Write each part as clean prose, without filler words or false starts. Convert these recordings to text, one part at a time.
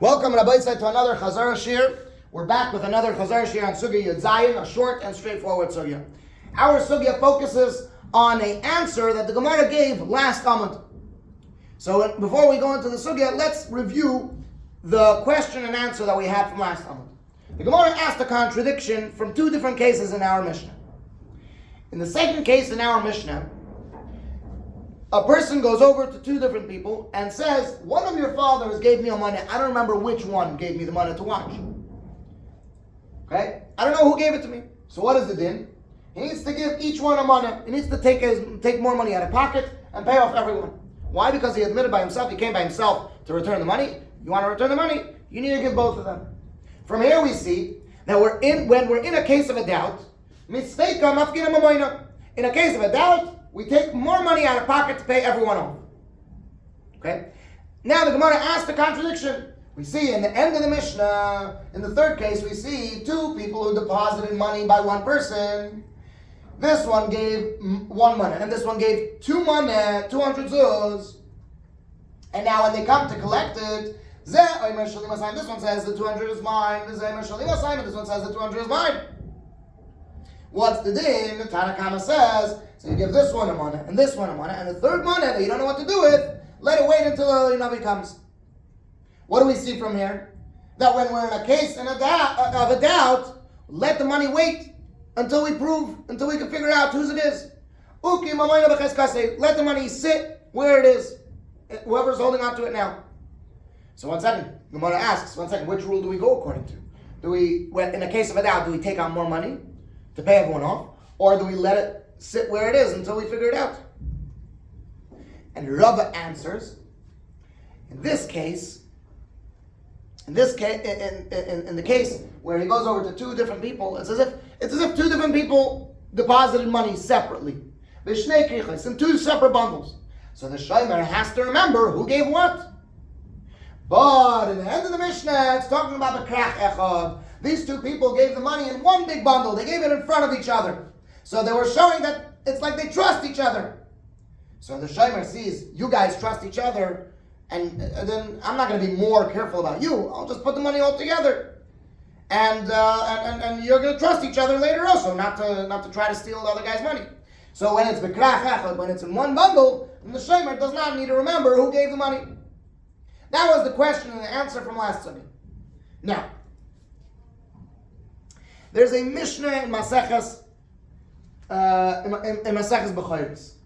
Welcome, Rabbi Say, to another Chazara Shiur. We're back with another Chazara Shiur on Sugיא Yud Zayin, a short and straightforward Sugיא. Our Sugיא focuses on an answer that the Gemara gave last Amud. So before we go into the Sugיא, let's review the question and answer that we had from last Amud. The Gemara asked a contradiction from two different cases in our Mishnah. In the second case in our Mishnah, a person goes over to two different people and says, one of your fathers gave me a money. I don't remember which one gave me the money to watch. Okay? I don't know who gave it to me. So what is the din? He needs to give each one a money. He needs to take more money out of pocket and pay off everyone. Why? Because he admitted by himself, he came by himself to return the money. You want to return the money? You need to give both of them. From here we see that when we're in a case of a doubt, in a case of a doubt, we take more money out of pocket to pay everyone off. Okay? Now the Gemara asks the contradiction. We see in the end of the Mishnah, in the third case, we see two people who deposited money by one person. This one gave one money, and this one gave 200 zuz. And now when they come to collect it, this one says the 200 is mine, this one says the 200 is mine. What's the din? The Tanakama says, so you give this one a money, and this one a money, and the third money that you don't know what to do with, let it wait until the Navi comes. What do we see from here? That when we're in a case of a doubt, let the money wait until we can figure out whose it is. Let the money sit where it is, whoever's holding on to it now. So one second, the Gemara asks, which rule do we go according to? In a case of a doubt, do we take out more money to pay everyone off, or do we let it sit where it is until we figure it out? And Rava answers, in the case where he goes over to two different people, it's as if two different people deposited money separately. In two separate bundles. So the Shomer has to remember who gave what. But in the end of the Mishnah, it's talking about the krach echad. These two people gave the money in one big bundle. They gave it in front of each other. So they were showing that it's like they trust each other. So the Shomer sees, you guys trust each other, and then I'm not going to be more careful about you. I'll just put the money all together. And you're going to trust each other later also, not to try to steal the other guy's money. So when it's bekrach echad, when it's in one bundle, then the Shomer does not need to remember who gave the money. That was the question and the answer from last Sunday. Now, there's a Mishnah in Maseches Bechayros,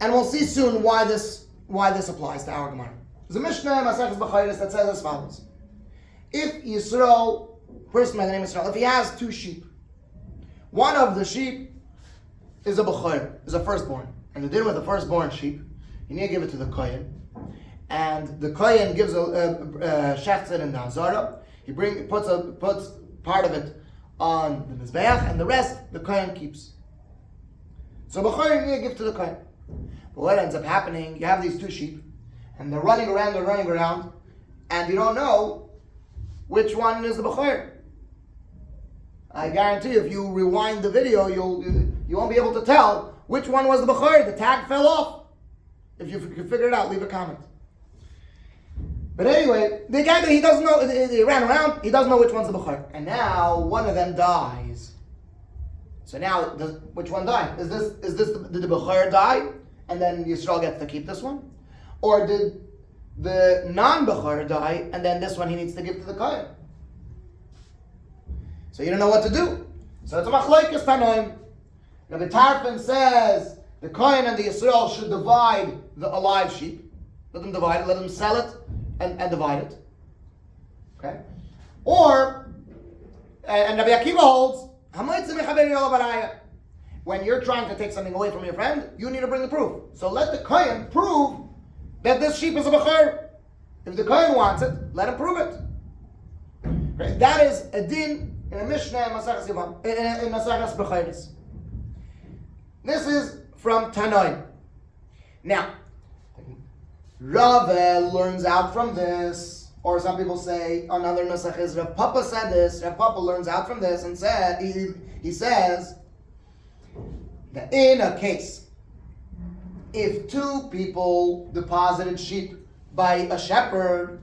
and we'll see soon why this applies to our Gemara. There's a Mishnah in Maseches Bechayros that says as follows: if Yisrael, person by the name of Yisrael, if he has two sheep, one of the sheep is a Bechayr, is a firstborn, and the din with the firstborn sheep, you need to give it to the Kohen. And the Kohen gives a shechted in the Hazara. He puts part of it on the Mizbeach, and the rest the Kohen keeps. So B'chor you need to give to the Kohen. But what ends up happening, you have these two sheep, and they're running around, and you don't know which one is the B'chor. I guarantee if you rewind the video, you won't be able to tell which one was the B'chor. The tag fell off. If you can figure it out, leave a comment. But anyway, the guy that he doesn't know, he ran around, he doesn't know which one's the Bechor. And now one of them dies. So now, which one died? Did the Bechor die, and then Yisrael gets to keep this one? Or did the non-Bechor die, and then this one he needs to give to the Kohen? So you don't know what to do. So it's a machlokes tanoim. Rabbi Tarfon says the Kohen and the Yisrael should divide a live sheep. Let them divide it, let them sell it, and divide it. Okay? Or, and Rabbi Akiva holds, when you're trying to take something away from your friend, you need to bring the proof. So let the Kohen prove that this sheep is a Bechor. If the Kohen wants it, let him prove it. Okay? That is a din in a Mishnah in Maseches Bechayros. This is from Tanoim. Now, Rava learns out from this, or some people say another nusach is Rav Papa said this. Rav Papa learns out from this and he says that in a case, if two people deposited sheep by a shepherd,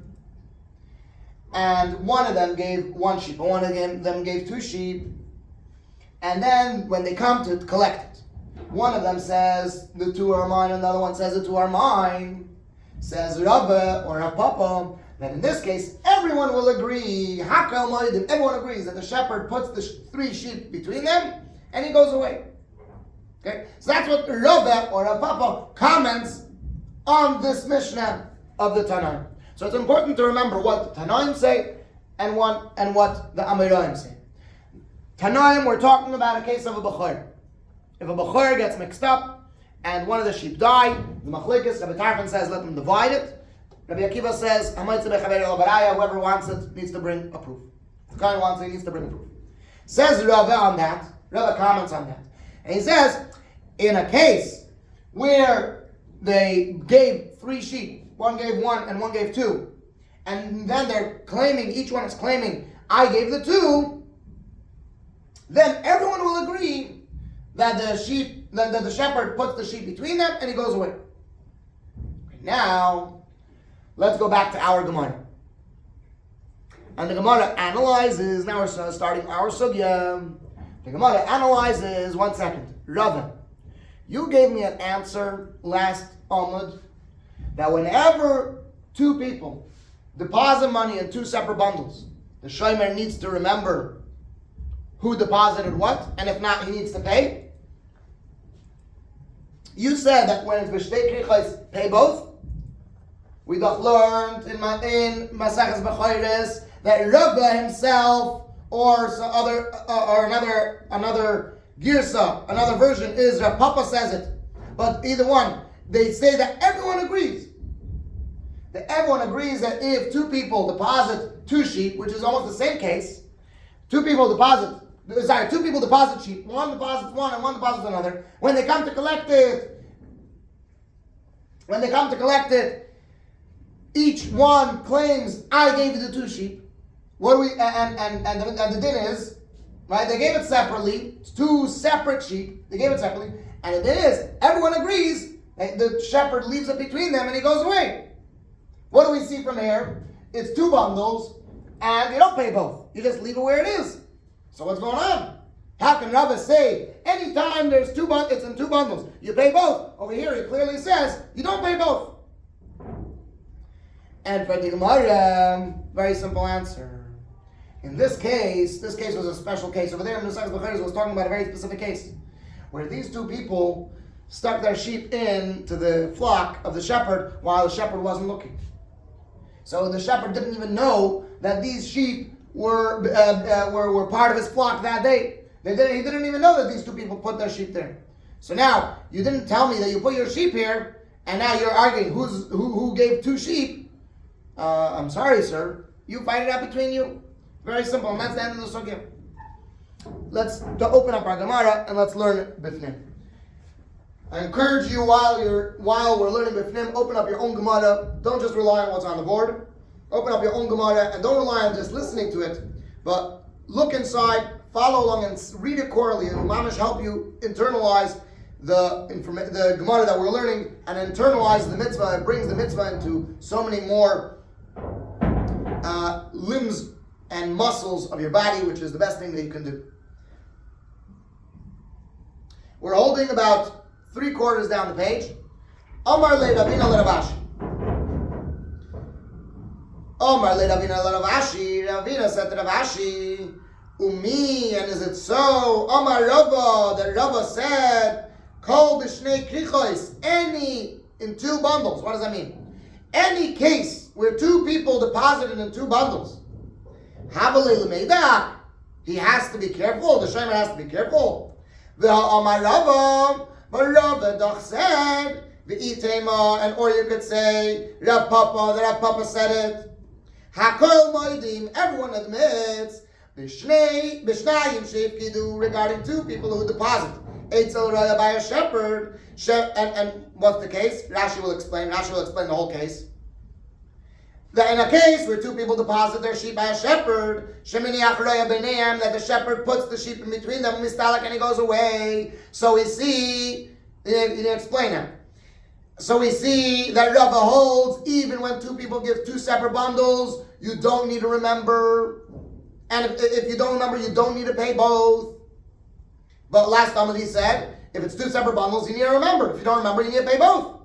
and one of them gave one sheep, and one of them gave two sheep, and then when they come to collect it, one of them says the two are mine, and the other one says the two are mine, says Rabba or Rav Papa, then in this case everyone will agree, everyone agrees that the shepherd puts the three sheep between them and he goes away. Okay, so that's what Rabba or Rav Papa comments on this Mishnah of the Tanaim. So it's important to remember what the Tanaim say and what the Amoraim say. Tanaim, we're talking about a case of a bechor. If a bechor gets mixed up and one of the sheep die, the machlekes, Rabbi Tarfon says let them divide it. Rabbi Akiva says whoever wants it needs to bring a proof. If the guy wants it, he needs to bring a proof. Says Rava on that. Rava comments on that, and he says in a case where they gave three sheep, one gave one and one gave two, and then they're claiming, each one is claiming, I gave the two, then everyone will agree that the shepherd puts the sheep between them and he goes away. Now, let's go back to our Gemara. And the Gemara analyzes, now we're starting our Sugיא. The Gemara analyzes, 1 second. Rava, you gave me an answer last Amud that whenever two people deposit money in two separate bundles, the shomer needs to remember who deposited what, and if not, he needs to pay. You said that when it's b'shtei krichos, pay both. We got learned in Maseches Bechoros that Rava himself or some other or another girsa, another version is Rav Papa says it. But either one, they say that everyone agrees. That everyone agrees that if two people deposit two sheep, which is almost the same case, two people deposit sheep, one deposits one and one deposits another. When they come to collect it, each one claims, I gave you the two sheep. What do we and the din is, right? They gave it separately. It's two separate sheep. They gave it separately, and the din is everyone agrees. The shepherd leaves it between them, and he goes away. What do we see from here? It's two bundles, and you don't pay both. You just leave it where it is. So what's going on? How can Rava say anytime there's it's in two bundles, you pay both? Over here, he clearly says you don't pay both. And for the Gemara, very simple answer. In this case was a special case. Over there in the Maseches Bechoros was talking about a very specific case, where these two people stuck their sheep into the flock of the shepherd while the shepherd wasn't looking. So the shepherd didn't even know that these sheep were part of his flock that day. He didn't even know that these two people put their sheep there. So now you didn't tell me that you put your sheep here, and now you're arguing who gave two sheep. I'm sorry, sir. You fight it out between you. Very simple, and that's the end of the Sugיא. Let's open up our Gemara and let's learn Bifnim. I encourage you while we're learning Bifnim, open up your own Gemara. Don't just rely on what's on the board. Open up your own Gemara and don't rely on just listening to it, but look inside, follow along, and read it quarterly. It will mamish help you internalize the Gemara that we're learning and internalize the mitzvah. It brings the mitzvah into so many more limbs and muscles of your body, which is the best thing that you can do. We're holding about 3/4 down the page. Omar le Ravina le Rav Ashi. Omar le Ravina le Rav Ashi. Ravina said to Rav Ashi, Umi, and is it so? Omar Rava, that Rava said, Kol b'shnei krichos, any in two bundles. What does that mean? Any case where two people deposited in two bundles. Habalei l'meidah, he has to be careful. The shomer has to be careful. V'ha'amar Rava, but Rava doch said, v'itema, and or you could say Rav Papa, the Rav Papa said it. Hakol moedim, everyone admits. B'shnayim sheifkidu, regarding two people who deposit. Eitzel raya by a shepherd. And what's the case? Rashi will explain the whole case. That in a case where two people deposit their sheep by a shepherd, shemini achraya b'neim, that the shepherd puts the sheep in between them, mistalak, and he goes away. So we see, he didn't explain it. So we see that Rava holds, even when two people give two separate bundles, you don't need to remember. And if you don't remember, you don't need to pay both. But last time he said, if it's two separate bundles, you need to remember. If you don't remember, you need to pay both.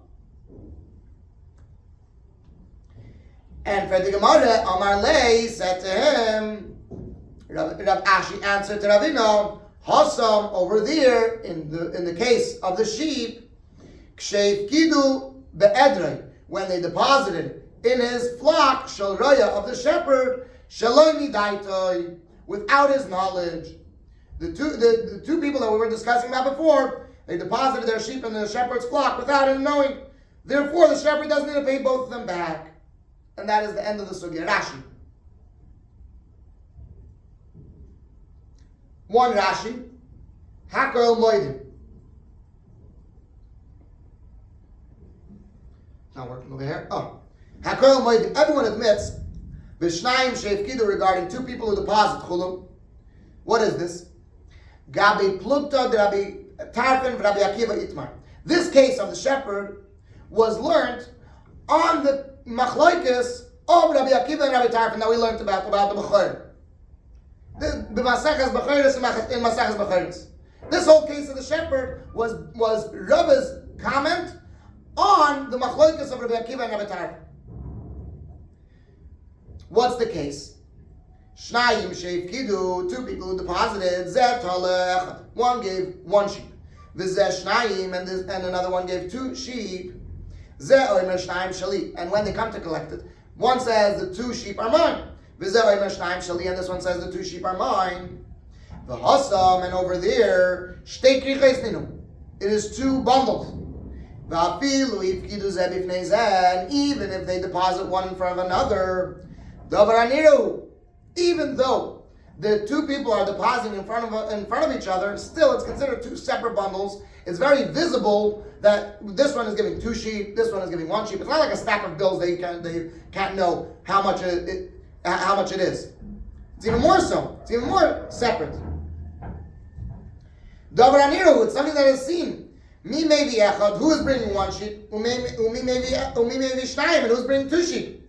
And for the Gemara, Amar Lei said to him, Rav Ashi answered to Ravino, Hassam over there, in the case of the sheep, Kshefkidu be'edrei, when they deposited in his flock, Shal Raya of the shepherd, Shaloi Midaitoi, without his knowledge. The two people that we were discussing about before, they deposited their sheep in the shepherd's flock without him knowing. Therefore, the shepherd doesn't need to pay both of them back. And that is the end of the Sugya. Rashi. One Rashi. Hakel Moedim. Not working over here. Oh. Hakel Moedim. Everyone admits, Vishnayim Sheifkidu, regarding two people who deposit Chulum. What is this? Gabi Plukta de Rabbi Tarfin Rabbi Akiva Itmar. This case of the shepherd was learned on the Machlokes of Rabbi Akiva and Rabbi Tarfin that we learned about the Bechor. The Maseches Bechoros in Maseches Bechoros. This whole case of the shepherd was Rava's comment on the Machlokes of Rabbi Akiva and Rabbi Tarfin. What's the case? Shnayim sheifkidu, two people who deposited, zeh talech, one gave one sheep. V'zeh shnayim, and another one gave two sheep. Zeh oimer shnayim shali, and when they come to collect it, one says the two sheep are mine. V'zeh oimer shnayim shali, and this one says the two sheep are mine. V'hasam, and over there, shtei kriches ninu, it is two bundles. V'afilu ifkidu zeh bifnei zeh, and even if they deposit one in front of another, davar aniru, even though the two people are depositing in front of each other, still it's considered two separate bundles. It's very visible that this one is giving two sheep, this one is giving one sheep. It's not like a stack of bills they can't know how much it is. It's even more so. It's even more separate. Davar aniru, it's something that is seen. Mi mevi echad, who is bringing one sheep? Umi mevi shnayim, and who is bringing two sheep?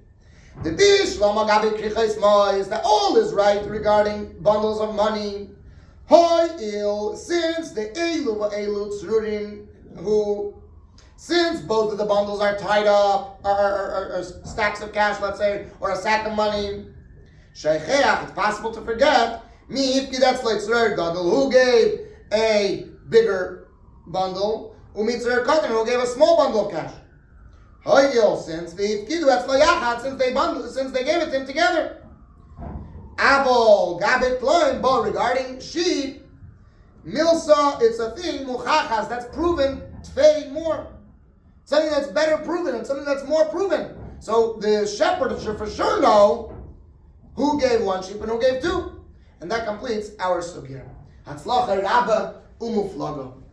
The bish lama gabi krichais ma is that all is right regarding bundles of money. Hoy il, since the elu va'elu tzrurin, since both of the bundles are tied up, or stacks of cash, let's say, or a sack of money, sheicheach, it's possible to forget, mi ifki, that's like tzrur gadol, who gave a bigger bundle, umi tzrur katan, who gave a small bundle of cash. Since they gave it to him together. Avol gabit loin, but regarding sheep, milsa, it's a thing muchachas that's proven tfei more, something that's better proven and something that's more proven. So the shepherd should for sure know who gave one sheep and who gave two, and that completes our sugya. Hatzlacha rabba umuflago.